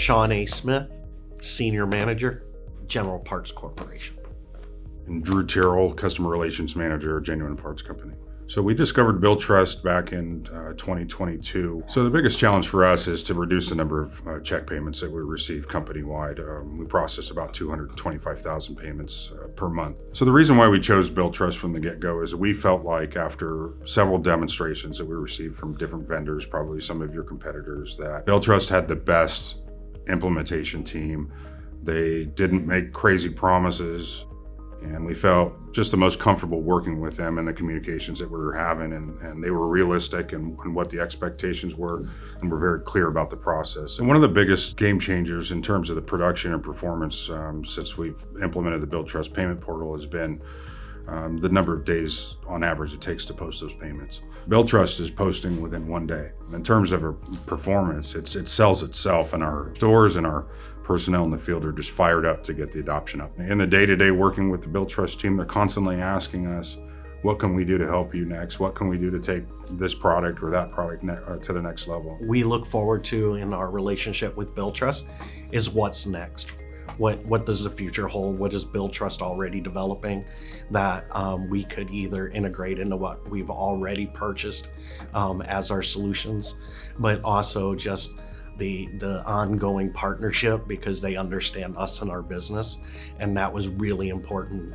Sean A. Smith, Senior Manager, General Parts Corporation. And Drew Terrell, Customer Relations Manager, Genuine Parts Company. So we discovered Billtrust back in 2022. So the biggest challenge for us is to reduce the number of check payments that we receive company-wide. We process about 225,000 payments per month. So the reason why we chose Billtrust from the get-go is that we felt like after several demonstrations that we received from different vendors, probably some of your competitors, that Billtrust had the best implementation team. They didn't make crazy promises. And we felt just the most comfortable working with them and the communications that we were having, and they were realistic and what the expectations were, and were very clear about the process. And one of the biggest game changers in terms of the production and performance since we've implemented the Billtrust payment portal has been the number of days on average it takes to post those payments. Billtrust is posting within 1 day. In terms of our performance, it sells itself, and our stores and our personnel in the field are just fired up to get the adoption up. In the day-to-day working with the Billtrust team, they're constantly asking us, what can we do to help you next? What can we do to take this product or that product to the next level? We look forward to in our relationship with Billtrust is what's next. What does the future hold? What is Billtrust already developing that we could either integrate into what we've already purchased as our solutions, but also just the ongoing partnership, because they understand us and our business. And that was really important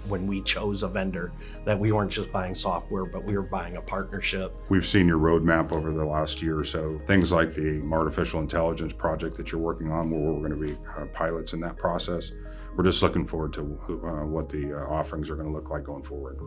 when we chose a vendor, that we weren't just buying software, but we were buying a partnership. We've seen your roadmap over the last year or so. Things like the artificial intelligence project that you're working on, where we're going to be pilots in that process. We're just looking forward to what the offerings are going to look like going forward.